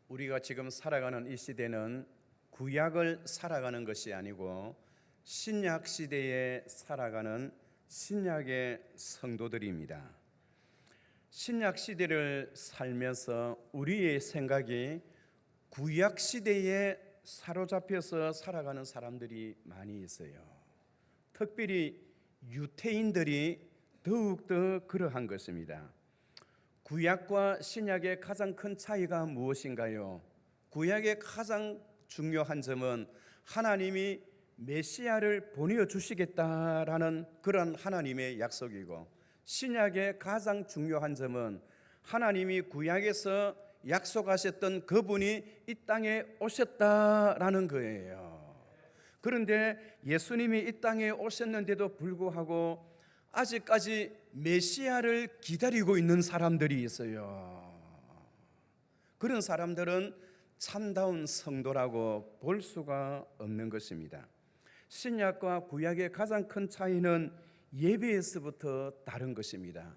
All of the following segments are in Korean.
우리가 지금 살아가는 이 시대는 구약을 살아가는 것이 아니고 신약 시대에 살아가는 신약의 성도들입니다. 신약 시대를 살면서 우리의 생각이 구약 시대에 사로잡혀서 살아가는 사람들이 많이 있어요. 특별히 유태인들이 더욱더 그러한 것입니다. 구약과 신약의 가장 큰 차이가 무엇인가요? 구약의 가장 중요한 점은 하나님이 메시아를 보내주시겠다라는 그런 하나님의 약속이고, 신약의 가장 중요한 점은 하나님이 구약에서 약속하셨던 그분이 이 땅에 오셨다라는 거예요. 그런데 예수님이 이 땅에 오셨는데도 불구하고 아직까지 메시아를 기다리고 있는 사람들이 있어요. 그런 사람들은 참다운 성도라고 볼 수가 없는 것입니다. 신약과 구약의 가장 큰 차이는 예배에서부터 다른 것입니다.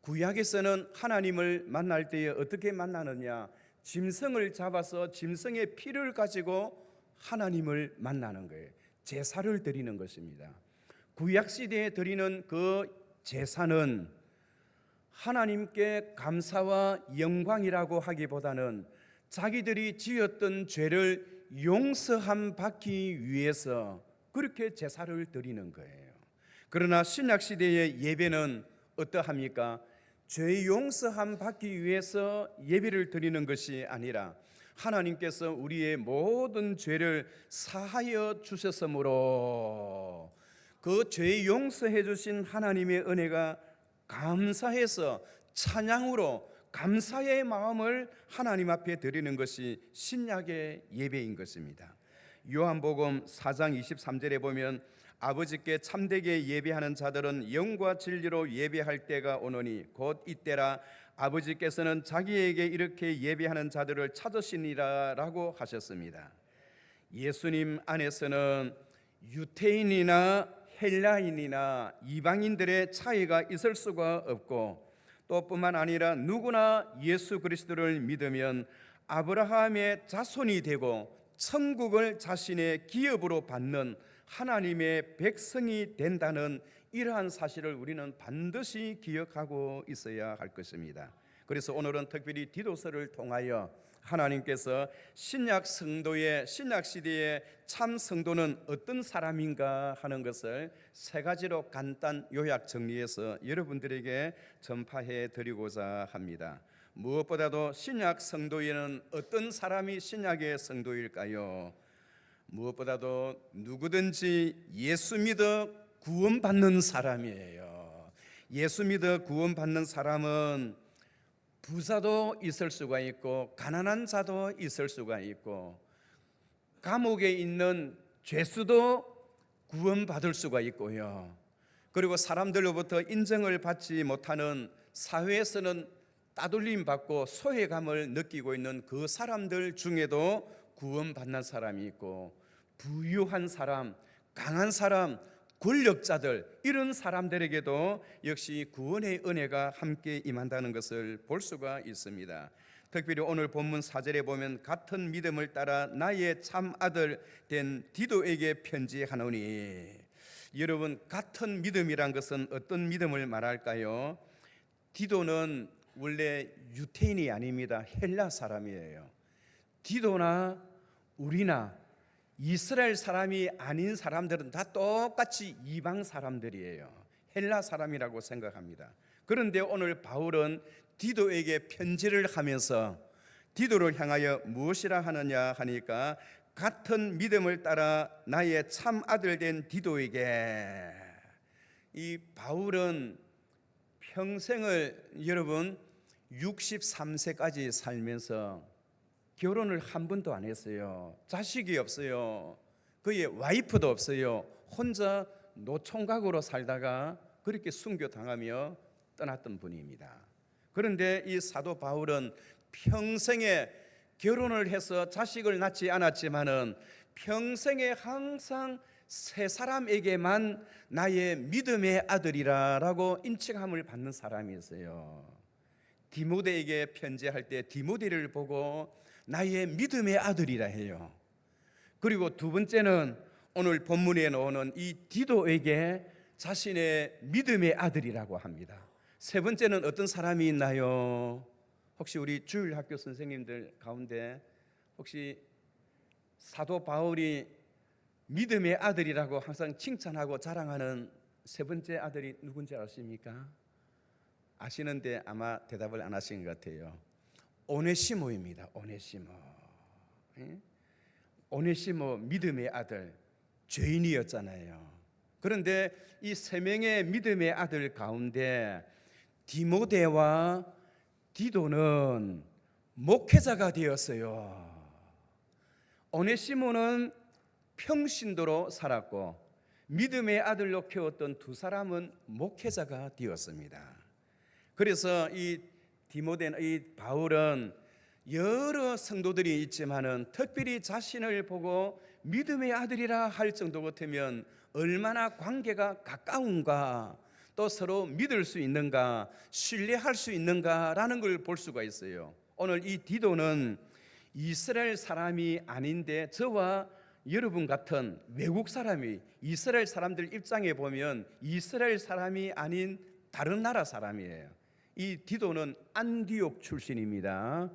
구약에서는 하나님을 만날 때에 어떻게 만나느냐? 짐승을 잡아서 짐승의 피를 가지고 하나님을 만나는 거예요. 제사를 드리는 것입니다. 구약 시대에 드리는 그 제사는 하나님께 감사와 영광이라고 하기보다는 자기들이 지었던 죄를 용서함 받기 위해서 그렇게 제사를 드리는 거예요. 그러나 신약 시대의 예배는 어떠합니까? 죄 용서함 받기 위해서 예배를 드리는 것이 아니라 하나님께서 우리의 모든 죄를 사하여 주셨으므로 그 죄 용서해 주신 하나님의 은혜가 감사해서 찬양으로 감사의 마음을 하나님 앞에 드리는 것이 신약의 예배인 것입니다. 요한복음 4장 23절에 보면 아버지께 참되게 예배하는 자들은 영과 진리로 예배할 때가 오노니 곧 이때라 아버지께서는 자기에게 이렇게 예배하는 자들을 찾으시니라 라고 하셨습니다. 예수님 안에서는 유태인이나 헬라인이나 이방인들의 차이가 있을 수가 없고, 또 뿐만 아니라 누구나 예수 그리스도를 믿으면 아브라함의 자손이 되고 천국을 자신의 기업으로 받는 하나님의 백성이 된다는 이러한 사실을 우리는 반드시 기억하고 있어야 할 것입니다. 그래서 오늘은 특별히 디도서를 통하여 하나님께서 신약 성도의 신약 시대의 참 성도는 어떤 사람인가 하는 것을 세 가지로 간단 요약 정리해서 여러분들에게 전파해 드리고자 합니다. 무엇보다도 신약 성도에는 어떤 사람이 신약의 성도일까요? 무엇보다도 누구든지 예수 믿어 구원받는 사람이에요. 예수 믿어 구원받는 사람은 부자도 있을 수가 있고 가난한 자도 있을 수가 있고 감옥에 있는 죄수도 구원받을 수가 있고요. 그리고 사람들로부터 인정을 받지 못하는 사회에서는 따돌림 받고 소외감을 느끼고 있는 그 사람들 중에도 구원받는 사람이 있고, 부유한 사람, 강한 사람, 권력자들, 이런 사람들에게도 역시 구원의 은혜가 함께 임한다는 것을 볼 수가 있습니다. 특별히 오늘 본문 4절에 보면 같은 믿음을 따라 나의 참 아들 된 디도에게 편지하노니, 여러분, 같은 믿음이란 것은 어떤 믿음을 말할까요? 디도는 원래 유태인이 아닙니다. 헬라 사람이에요. 디도나 우리나 이스라엘 사람이 아닌 사람들은 다 똑같이 이방 사람들이에요. 헬라 사람이라고 생각합니다. 그런데 오늘 바울은 디도에게 편지를 하면서 디도를 향하여 무엇이라 하느냐 하니까 같은 믿음을 따라 나의 참 아들 된 디도에게. 이 바울은 평생을 여러분 63세까지 살면서 결혼을 한 번도 안 했어요. 자식이 없어요. 그의 와이프도 없어요. 혼자 노총각으로 살다가 그렇게 순교당하며 떠났던 분입니다. 그런데 이 사도 바울은 평생에 결혼을 해서 자식을 낳지 않았지만은 평생에 항상 세 사람에게만 나의 믿음의 아들이라고 인칭함을 받는 사람이었어요. 디모데에게 편지할 때 디모데를 보고 나의 믿음의 아들이라 해요. 그리고 두 번째는 오늘 본문에 나오는 이 디도에게 자신의 믿음의 아들이라고 합니다. 세 번째는 어떤 사람이 있나요? 혹시 우리 주일학교 선생님들 가운데 혹시 사도 바울이 믿음의 아들이라고 항상 칭찬하고 자랑하는 세 번째 아들이 누군지 아십니까? 아시는데 아마 대답을 안 하신 것 같아요. 오네시모입니다. 오네시모. 오네시모 믿음의 아들, 죄인이었잖아요. 그런데 이 세 명의 믿음의 아들 가운데 디모데와 디도는 목회자가 되었어요. 오네시모는 평신도로 살았고 믿음의 아들로 키웠던 두 사람은 목회자가 되었습니다. 그래서 이 디모데는, 이 바울은 여러 성도들이 있지만은 특별히 자신을 보고 믿음의 아들이라 할 정도 같으면 얼마나 관계가 가까운가, 또 서로 믿을 수 있는가, 신뢰할 수 있는가라는 걸 볼 수가 있어요. 오늘 이 디도는 이스라엘 사람이 아닌데 저와 여러분 같은 외국 사람이, 이스라엘 사람들 입장에 보면 이스라엘 사람이 아닌 다른 나라 사람이에요. 이 디도는 안디옥 출신입니다.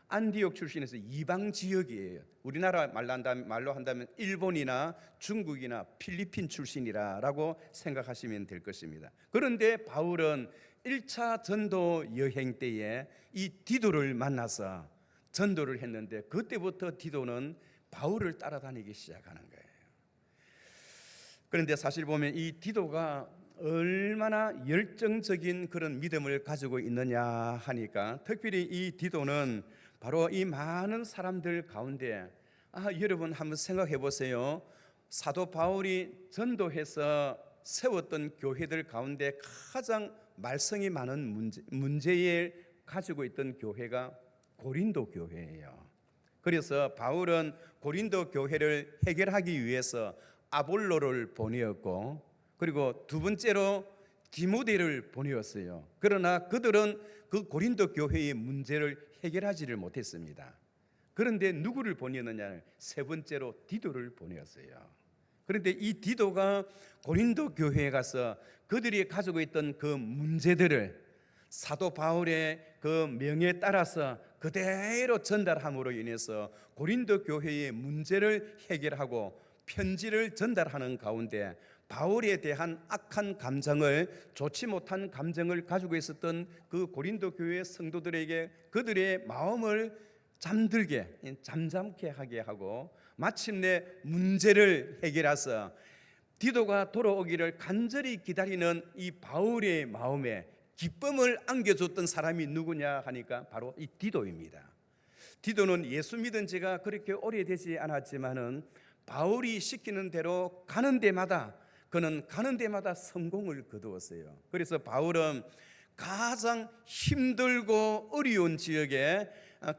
안디옥 출신에서 이방 지역이에요. 우리나라 말로 한다면 일본이나 중국이나 필리핀 출신이라고 생각하시면 될 것입니다. 그런데 바울은 1차 전도 여행 때에 이 디도를 만나서 전도를 했는데 그때부터 디도는 바울을 따라다니기 시작하는 거예요. 그런데 사실 보면 이 디도가 얼마나 열정적인 그런 믿음을 가지고 있느냐 하니까, 특별히 이 디도는 바로 이 많은 사람들 가운데 여러분 한번 생각해 보세요. 사도 바울이 전도해서 세웠던 교회들 가운데 가장 말썽이 많은 문제를 가지고 있던 교회가 고린도 교회예요. 그래서 바울은 고린도 교회를 해결하기 위해서 아볼로를 보내었고, 그리고 두 번째로 디모데를 보내었어요. 그러나 그들은 그 고린도 교회의 문제를 해결하지를 못했습니다. 그런데 누구를 보내었느냐? 세 번째로 디도를 보내었어요. 그런데 이 디도가 고린도 교회에 가서 그들이 가지고 있던 그 문제들을 사도 바울의 그 명에 따라서 그대로 전달함으로 인해서 고린도 교회의 문제를 해결하고 편지를 전달하는 가운데 바울에 대한 악한 감정을, 좋지 못한 감정을 가지고 있었던 그 고린도 교회 성도들에게 그들의 마음을 잠잠케 하게 하고 마침내 문제를 해결해서 디도가 돌아오기를 간절히 기다리는 이 바울의 마음에 기쁨을 안겨줬던 사람이 누구냐 하니까 바로 이 디도입니다. 디도는 예수 믿은 지가 그렇게 오래되지 않았지만은 바울이 시키는 대로 그는 가는 데마다 성공을 거두었어요. 그래서 바울은 가장 힘들고 어려운 지역에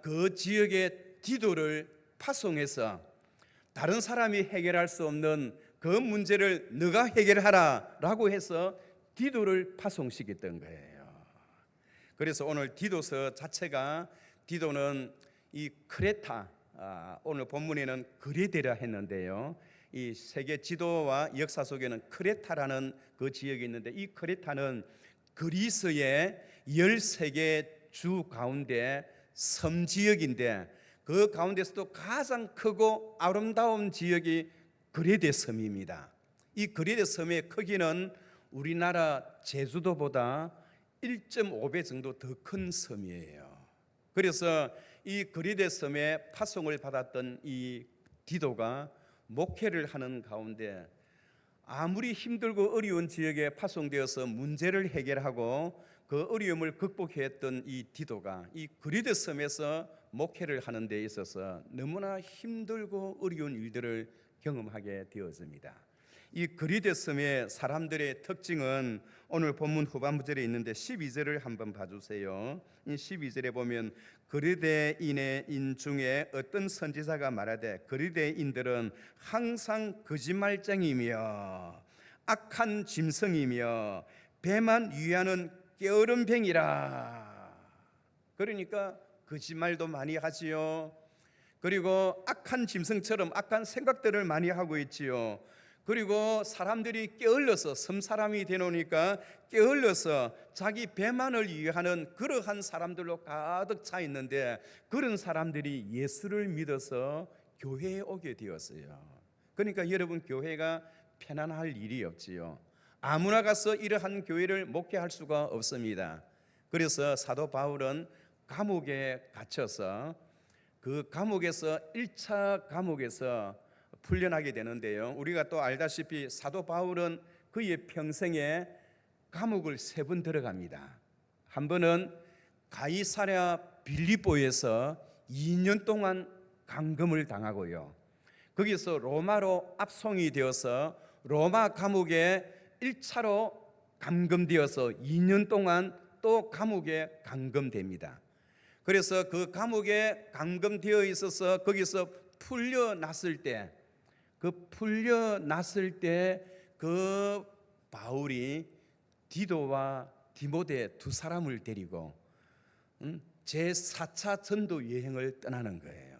그 지역의 디도를 파송해서 다른 사람이 해결할 수 없는 그 문제를 너가 해결하라라고 해서 디도를 파송시켰던 거예요. 그래서 오늘 디도서 자체가, 디도는 이 크레타, 오늘 본문에는 그레데라 했는데요, 이 세계 지도와 역사 속에는 크레타라는 그 지역이 있는데 이 크레타는 그리스의 13개 주 가운데 섬 지역인데 그 가운데서도 가장 크고 아름다운 지역이 그레데 섬입니다. 이 그레데 섬의 크기는 우리나라 제주도보다 1.5배 정도 더 큰 섬이에요. 그래서 이 그레데 섬에 파송을 받았던 이 디도가 목회를 하는 가운데 아무리 힘들고 어려운 지역에 파송되어서 문제를 해결하고 그 어려움을 극복했던 이 디도가 이 그레데 섬에서 목회를 하는 데 있어서 너무나 힘들고 어려운 일들을 경험하게 되었습니다. 이 그레데 섬의 사람들의 특징은 오늘 본문 후반부절에 있는데 12절을 한번 봐주세요. 이 12절에 보면 그레데인의 중에 어떤 선지자가 말하되 그레데인들은 항상 거짓말쟁이며 악한 짐승이며 배만 위하는 게으른 병이라. 그러니까 거짓말도 많이 하지요. 그리고 악한 짐승처럼 악한 생각들을 많이 하고 있지요. 그리고 사람들이 게을러서 섬사람이 되노니까 게을러서 자기 배만을 위하는 그러한 사람들로 가득 차 있는데, 그런 사람들이 예수를 믿어서 교회에 오게 되었어요. 그러니까 여러분, 교회가 편안할 일이 없지요. 아무나 가서 이러한 교회를 목회할 수가 없습니다. 그래서 사도 바울은 감옥에 갇혀서 그 감옥에서 1차 감옥에서 풀려나게 되는데요. 우리가 또 알다시피 사도 바울은 그의 평생에 감옥을 3번 들어갑니다. 한 번은 가이사랴 빌립보에서 2년 동안 감금을 당하고요. 거기서 로마로 압송이 되어서 로마 감옥에 1차로 감금되어서 2년 동안 또 감옥에 감금됩니다. 그래서 그 감옥에 감금되어 있어서 거기서 풀려났을 때, 그 바울이 디도와 디모데 2사람을 데리고 제4차 전도 여행을 떠나는 거예요.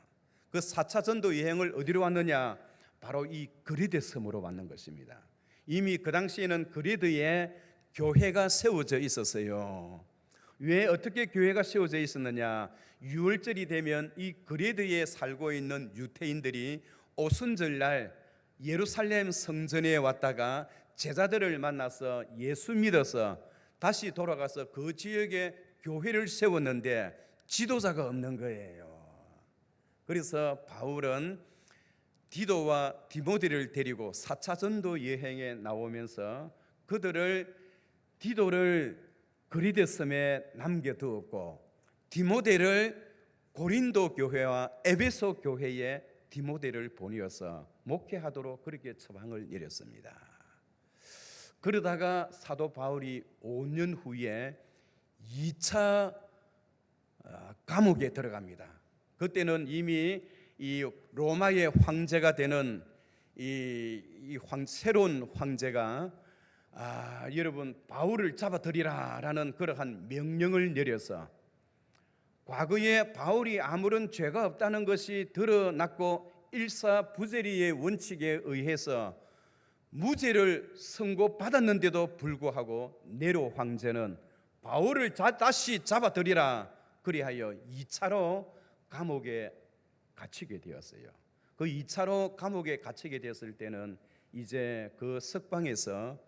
그 4차 전도 여행을 어디로 왔느냐? 바로 이 그리드 섬으로 왔는 것입니다. 이미 그 당시에는 그리드에 교회가 세워져 있었어요. 왜 어떻게 교회가 세워져 있었느냐? 유월절이 되면 이 그리드에 살고 있는 유대인들이 오순절날 예루살렘 성전에 왔다가 제자들을 만나서 예수 믿어서 다시 돌아가서 그 지역에 교회를 세웠는데 지도자가 없는 거예요. 그래서 바울은 디도와 디모데를 데리고 4차 전도 여행에 나오면서 디도를 그리드 섬에 남겨두었고 디모데를 고린도 교회와 에베소 교회에 디모데를 보내어서 목회하도록 그렇게 처방을 내렸습니다. 그러다가 사도 바울이 5년 후에 2차 감옥에 들어갑니다. 그때는 이미 이 로마의 황제가 되는 새로운 황제가 여러분 바울을 잡아들이라라는 그러한 명령을 내려서, 과거에 바울이 아무런 죄가 없다는 것이 드러났고 일사부재리의 원칙에 의해서 무죄를 선고받았는데도 불구하고 네로 황제는 바울을 다시 잡아들이라 그리하여 2차로 감옥에 갇히게 되었어요. 그 2차로 감옥에 갇히게 되었을 때는 이제 그 석방에서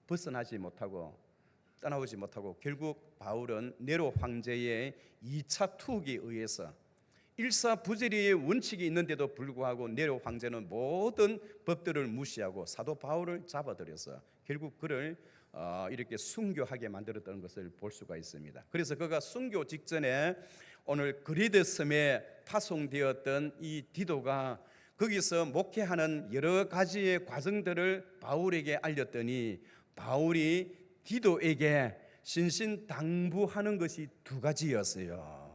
벗어나지 못하고 떠나오지 못하고 결국 바울은 네로 황제의 2차 투옥에 의해서 일사부재리의 원칙이 있는데도 불구하고 네로 황제는 모든 법들을 무시하고 사도 바울을 잡아들여서 결국 그를 이렇게 순교하게 만들었다는 것을 볼 수가 있습니다. 그래서 그가 순교 직전에 오늘 그리드 섬에 파송되었던 이 디도가 거기서 목회하는 여러 가지의 과정들을 바울에게 알렸더니 바울이 디도에게 신신당부하는 것이 2가지였어요.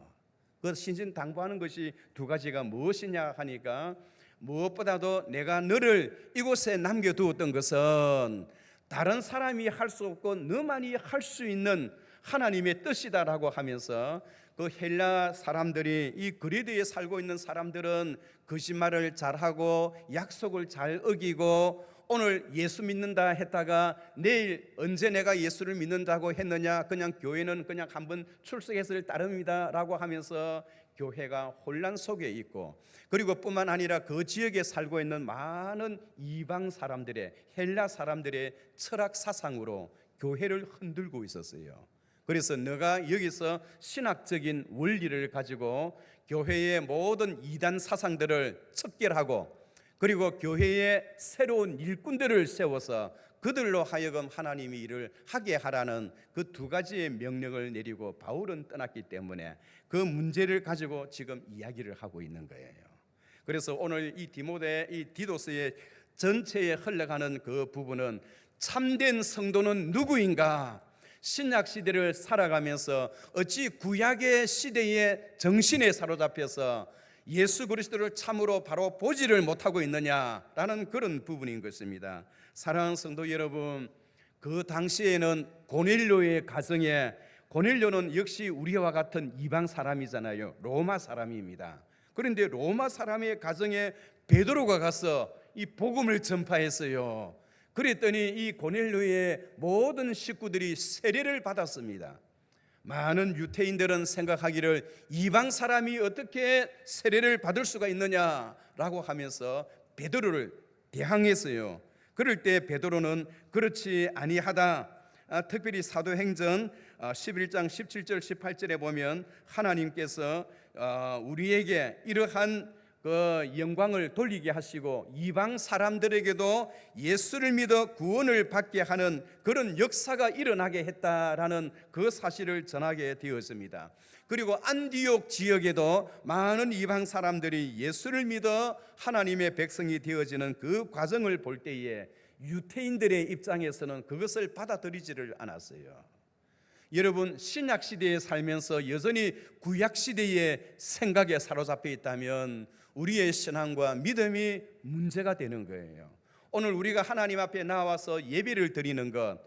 그 신신당부하는 것이 2가지가 무엇이냐 하니까, 무엇보다도 내가 너를 이곳에 남겨두었던 것은 다른 사람이 할 수 없고 너만이 할 수 있는 하나님의 뜻이다라고 하면서, 그 헬라 사람들이 이 그리드에 살고 있는 사람들은 거짓말을 잘하고 약속을 잘 어기고 오늘 예수 믿는다 했다가 내일 언제 내가 예수를 믿는다고 했느냐, 그냥 교회는 그냥 한번 출석했을 따름이다라고 하면서 교회가 혼란 속에 있고, 그리고 뿐만 아니라 그 지역에 살고 있는 많은 이방 사람들의, 헬라 사람들의 철학 사상으로 교회를 흔들고 있었어요. 그래서 너가 여기서 신학적인 원리를 가지고 교회의 모든 이단 사상들을 척결하고, 그리고 교회에 새로운 일꾼들을 세워서 그들로 하여금 하나님의 일을 하게 하라는 그 2가지의 명령을 내리고 바울은 떠났기 때문에 그 문제를 가지고 지금 이야기를 하고 있는 거예요. 그래서 오늘 이 디도스의 전체에 흘러가는 그 부분은 참된 성도는 누구인가? 신약 시대를 살아가면서 어찌 구약의 시대의 정신에 사로잡혀서 예수 그리스도를 참으로 바로 보지를 못하고 있느냐라는 그런 부분인 것입니다. 사랑하는 성도 여러분, 그 당시에는 고넬료의 가정에, 고넬료는 역시 우리와 같은 이방 사람이잖아요. 로마 사람입니다. 그런데 로마 사람의 가정에 베드로가 가서 이 복음을 전파했어요. 그랬더니 이 고넬료의 모든 식구들이 세례를 받았습니다. 많은 유대인들은 생각하기를 이방 사람이 어떻게 세례를 받을 수가 있느냐라고 하면서 베드로를 대항했어요. 그럴 때 베드로는 그렇지 아니하다. 특별히 사도행전 11장 17절 18절에 보면 하나님께서 우리에게 이러한 그 영광을 돌리게 하시고 이방 사람들에게도 예수를 믿어 구원을 받게 하는 그런 역사가 일어나게 했다라는 그 사실을 전하게 되었습니다. 그리고 안디옥 지역에도 많은 이방 사람들이 예수를 믿어 하나님의 백성이 되어지는 그 과정을 볼 때에 유대인들의 입장에서는 그것을 받아들이지를 않았어요. 여러분, 신약 시대에 살면서 여전히 구약 시대의 생각에 사로잡혀 있다면 우리의 신앙과 믿음이 문제가 되는 거예요. 오늘 우리가 하나님 앞에 나와서 예배를 드리는 것,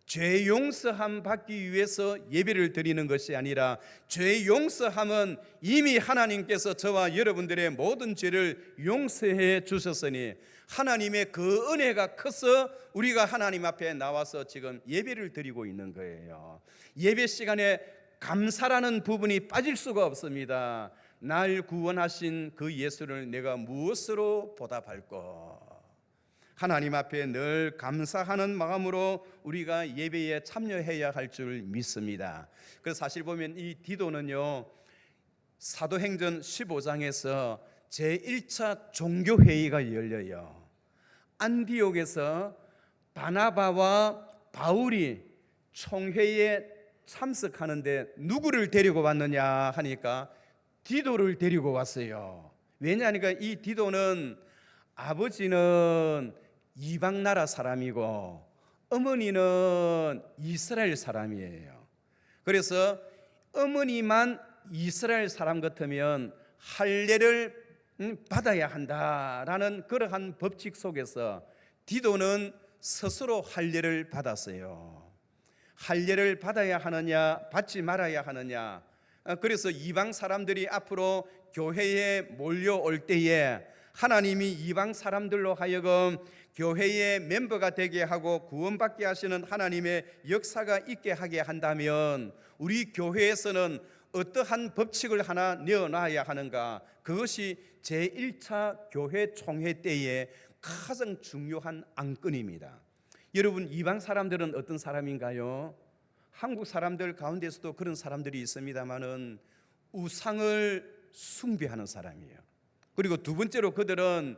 죄 용서함 받기 위해서 예배를 드리는 것이 아니라 죄 용서함은 이미 하나님께서 저와 여러분들의 모든 죄를 용서해 주셨으니 하나님의 그 은혜가 커서 우리가 하나님 앞에 나와서 지금 예배를 드리고 있는 거예요. 예배 시간에 감사라는 부분이 빠질 수가 없습니다. 날 구원하신 그 예수를 내가 무엇으로 보답할까? 하나님 앞에 늘 감사하는 마음으로 우리가 예배에 참여해야 할 줄 믿습니다. 그래서 사실 보면 이 디도는요, 사도행전 15장에서 제1차 종교회의가 열려요. 안디옥에서 바나바와 바울이 총회에 참석하는데 누구를 데리고 왔느냐 하니까 디도를 데리고 왔어요. 왜냐하니까 이 디도는 아버지는 이방 나라 사람이고 어머니는 이스라엘 사람이에요. 그래서 어머니만 이스라엘 사람 같으면 할례를 받아야 한다라는 그러한 법칙 속에서 디도는 스스로 할례를 받았어요. 할례를 받아야 하느냐 받지 말아야 하느냐. 그래서 이방 사람들이 앞으로 교회에 몰려올 때에 하나님이 이방 사람들로 하여금 교회의 멤버가 되게 하고 구원받게 하시는 하나님의 역사가 있게 하게 한다면 우리 교회에서는 어떠한 법칙을 하나 내어놔야 하는가? 그것이 제1차 교회 총회 때의 가장 중요한 안건입니다. 여러분, 이방 사람들은 어떤 사람인가요? 한국 사람들 가운데서도 그런 사람들이 있습니다만은 우상을 숭배하는 사람이에요. 그리고 두 번째로 그들은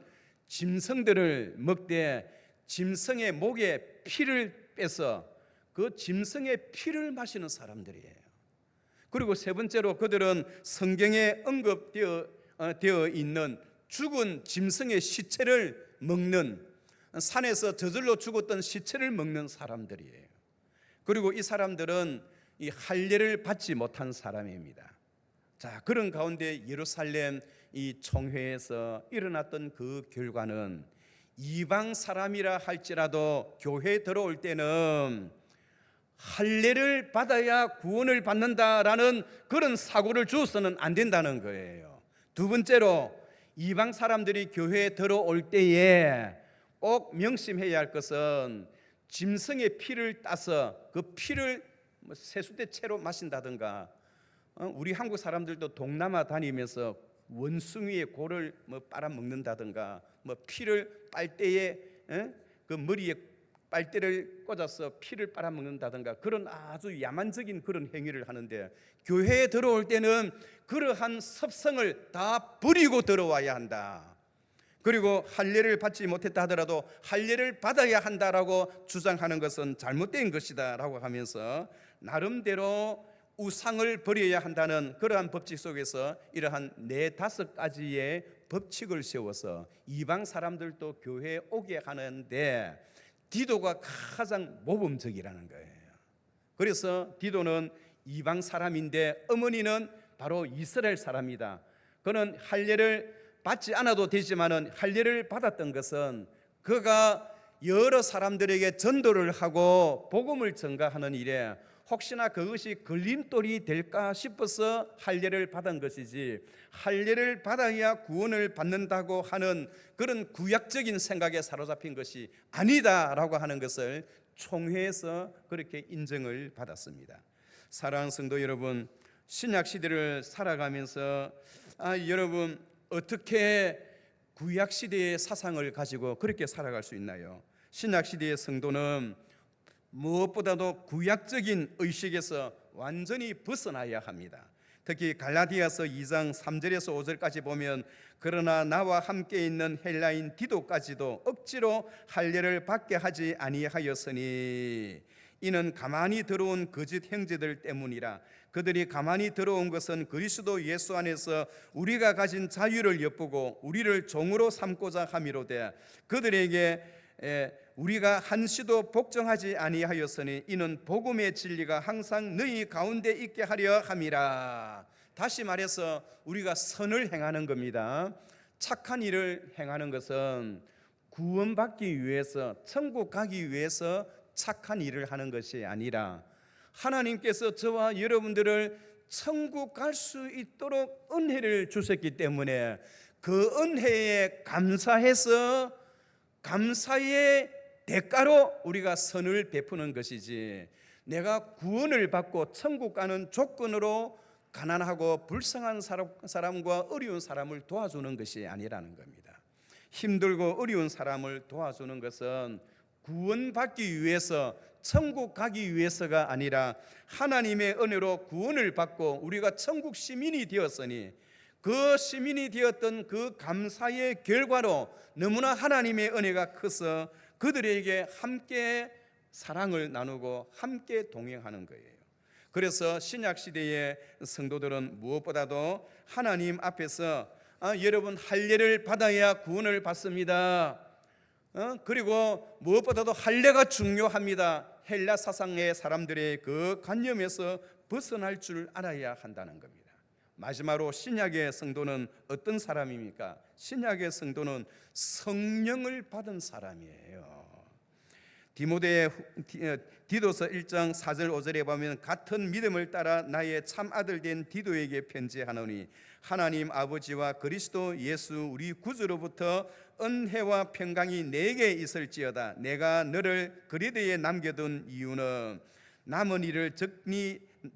짐승들을 먹되 짐승의 목에 피를 빼서 그 짐승의 피를 마시는 사람들이에요. 그리고 세 번째로 그들은 성경에 언급되어 있는 죽은 짐승의 시체를 먹는, 산에서 저절로 죽었던 시체를 먹는 사람들이에요. 그리고 이 사람들은 이 할례를 받지 못한 사람입니다. 자, 그런 가운데 예루살렘 이 총회에서 일어났던 그 결과는 이방 사람이라 할지라도 교회에 들어올 때는 할례를 받아야 구원을 받는다라는 그런 사고를 주어서는 안 된다는 거예요. 두 번째로 이방 사람들이 교회에 들어올 때에 꼭 명심해야 할 것은 짐승의 피를 따서 그 피를 세수대채로 마신다든가, 우리 한국 사람들도 동남아 다니면서 원숭이의 골을 빨아먹는다든가, 피를 빨대에 그 머리에 빨대를 꽂아서 피를 빨아먹는다든가 그런 아주 야만적인 그런 행위를 하는데, 교회에 들어올 때는 그러한 습성을 다 버리고 들어와야 한다. 그리고 할례를 받지 못했다 하더라도 할례를 받아야 한다라고 주장하는 것은 잘못된 것이다 라고 하면서 나름대로 우상을 버려야 한다는 그러한 법칙 속에서 이러한 4-5가지의 법칙을 세워서 이방 사람들도 교회에 오게 하는데 디도가 가장 모범적이라는 거예요. 그래서 디도는 이방 사람인데 어머니는 바로 이스라엘 사람이다. 그는 할례를 받지 않아도 되지만은 할례를 받았던 것은 그가 여러 사람들에게 전도를 하고 복음을 전가하는 일에 혹시나 그것이 걸림돌이 될까 싶어서 할례를 받은 것이지, 할례를 받아야 구원을 받는다고 하는 그런 구약적인 생각에 사로잡힌 것이 아니다라고 하는 것을 총회에서 그렇게 인정을 받았습니다. 사랑하는 성도 여러분, 신약 시대를 살아가면서 여러분 어떻게 구약 시대의 사상을 가지고 그렇게 살아갈 수 있나요? 신약 시대의 성도는 무엇보다도 구약적인 의식에서 완전히 벗어나야 합니다. 특히 갈라디아서 2장 3절에서 5절까지 보면, 그러나 나와 함께 있는 헬라인 디도까지도 억지로 할례를 받게 하지 아니하였으니 이는 가만히 들어온 거짓 형제들 때문이라. 그들이 가만히 들어온 것은 그리스도 예수 안에서 우리가 가진 자유를 엿보고 우리를 종으로 삼고자 함이로되, 그들에게 우리가 한시도 복종하지 아니하였으니 이는 복음의 진리가 항상 너희 가운데 있게 하려 함이라. 다시 말해서 우리가 선을 행하는 겁니다. 착한 일을 행하는 것은 구원받기 위해서, 천국 가기 위해서 착한 일을 하는 것이 아니라 하나님께서 저와 여러분들을 천국 갈 수 있도록 은혜를 주셨기 때문에 그 은혜에 감사해서 감사의 대가로 우리가 선을 베푸는 것이지, 내가 구원을 받고 천국 가는 조건으로 가난하고 불쌍한 사람과 어려운 사람을 도와주는 것이 아니라는 겁니다. 힘들고 어려운 사람을 도와주는 것은 구원받기 위해서, 천국 가기 위해서가 아니라 하나님의 은혜로 구원을 받고 우리가 천국 시민이 되었으니 그 시민이 되었던 그 감사의 결과로 너무나 하나님의 은혜가 커서 그들에게 함께 사랑을 나누고 함께 동행하는 거예요. 그래서 신약 시대의 성도들은 무엇보다도 하나님 앞에서 여러분 할례를 받아야 구원을 받습니다. 그리고 무엇보다도 할례가 중요합니다. 헬라 사상의 사람들의 그 관념에서 벗어날 줄 알아야 한다는 겁니다. 마지막으로 신약의 성도는 어떤 사람입니까? 신약의 성도는 성령을 받은 사람이에요. 디도서 1장 4절 5절에 보면, 같은 믿음을 따라 나의 참 아들 된 디도에게 편지하노니 하나님 아버지와 그리스도 예수 우리 구주로부터 은혜와 평강이 내게 있을지어다. 내가 너를 그리드에 남겨둔 이유는 남은 일을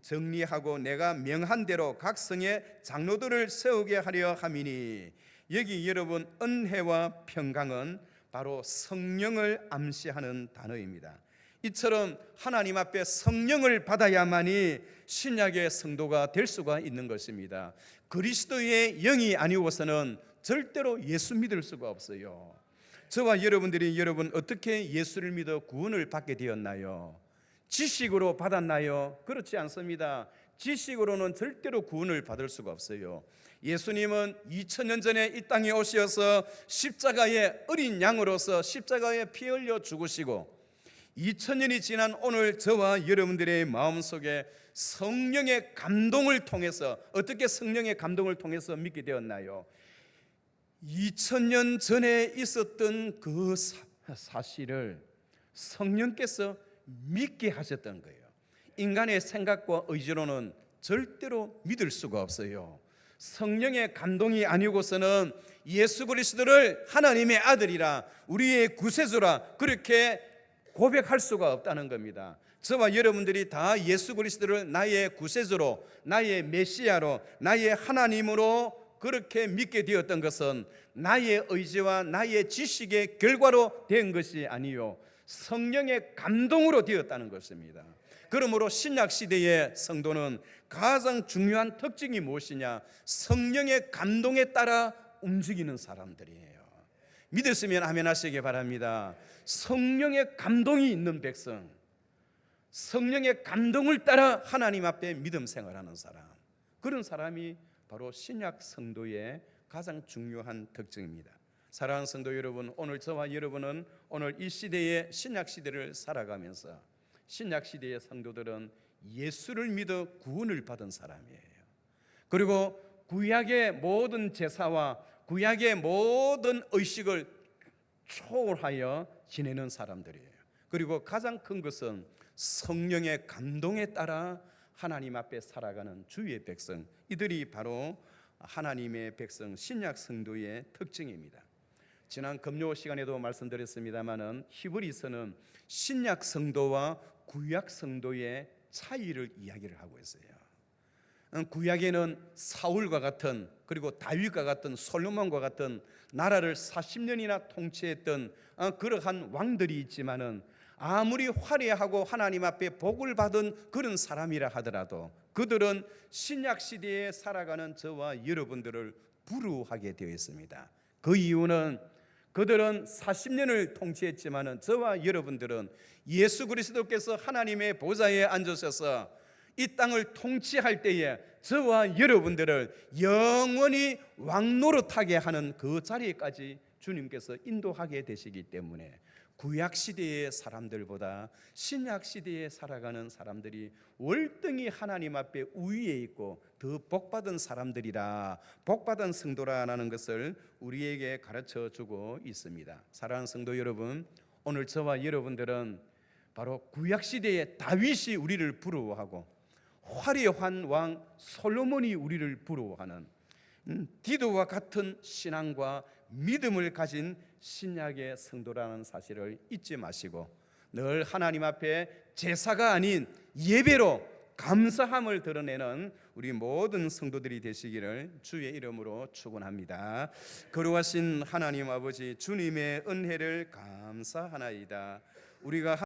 정리하고 내가 명한 대로 각 성에 장로들을 세우게 하려 함이니. 여기 여러분, 은혜와 평강은 바로 성령을 암시하는 단어입니다. 이처럼 하나님 앞에 성령을 받아야만이 신약의 성도가 될 수가 있는 것입니다. 그리스도의 영이 아니고서는 절대로 예수 믿을 수가 없어요. 저와 여러분들이 어떻게 예수를 믿어 구원을 받게 되었나요? 지식으로 받았나요? 그렇지 않습니다. 지식으로는 절대로 구원을 받을 수가 없어요. 예수님은 2000년 전에 이 땅에 오셔서 십자가의 어린 양으로서 십자가에 피 흘려 죽으시고 2000년이 지난 오늘 저와 여러분들의 마음속에 성령의 감동을 통해서, 어떻게 성령의 감동을 통해서 믿게 되었나요? 2000년 전에 있었던 그 사실을 성령께서 믿게 하셨던 거예요. 인간의 생각과 의지로는 절대로 믿을 수가 없어요. 성령의 감동이 아니고서는 예수 그리스도를 하나님의 아들이라, 우리의 구세주라 그렇게 고백할 수가 없다는 겁니다. 저와 여러분들이 다 예수 그리스도를 나의 구세주로, 나의 메시아로, 나의 하나님으로 그렇게 믿게 되었던 것은 나의 의지와 나의 지식의 결과로 된 것이 아니요, 성령의 감동으로 되었다는 것입니다. 그러므로 신약 시대의 성도는 가장 중요한 특징이 무엇이냐? 성령의 감동에 따라 움직이는 사람들이에요. 믿으시면 아멘 하시기 바랍니다. 성령의 감동이 있는 백성, 성령의 감동을 따라 하나님 앞에 믿음 생활하는 사람, 그런 사람이 바로 신약 성도의 가장 중요한 특징입니다. 사랑하는 성도 여러분, 오늘 저와 여러분은 오늘 이 시대의 신약 시대를 살아가면서 신약 시대의 성도들은 예수를 믿어 구원을 받은 사람이에요. 그리고 구약의 모든 제사와 구약의 모든 의식을 초월하여 지내는 사람들이에요. 그리고 가장 큰 것은 성령의 감동에 따라 하나님 앞에 살아가는 주의 백성, 이들이 바로 하나님의 백성 신약 성도의 특징입니다. 지난 금요 시간에도 말씀드렸습니다마는 히브리서는 신약 성도와 구약 성도의 차이를 이야기를 하고 있어요. 구약에는 사울과 같은, 그리고 다윗과 같은, 솔로몬과 같은 나라를 40년이나 통치했던 그러한 왕들이 있지만은 아무리 화려하고 하나님 앞에 복을 받은 그런 사람이라 하더라도 그들은 신약 시대에 살아가는 저와 여러분들을 부러워하게 되어 있습니다. 그 이유는 그들은 40년을 통치했지만은 저와 여러분들은 예수 그리스도께서 하나님의 보좌에 앉으셔서 이 땅을 통치할 때에 저와 여러분들을 영원히 왕노릇하게 하는 그 자리까지 주님께서 인도하게 되시기 때문에 구약 시대의 사람들보다 신약 시대에 살아가는 사람들이 월등히 하나님 앞에 우위에 있고 더 복받은 사람들이라, 복받은 성도라는 것을 우리에게 가르쳐 주고 있습니다. 사랑하는 성도 여러분, 오늘 저와 여러분들은 바로 구약 시대의 다윗이 우리를 부러워하고 화려한 왕 솔로몬이 우리를 부러워하는 디도와 같은 신앙과 믿음을 가진 신약의 성도라는 사실을 잊지 마시고 늘 하나님 앞에 제사가 아닌 예배로 감사함을 드러내는 우리 모든 성도들이 되시기를 주의 이름으로 축원합니다. 거룩하신 하나님 아버지, 주님의 은혜를 감사하나이다. 우리가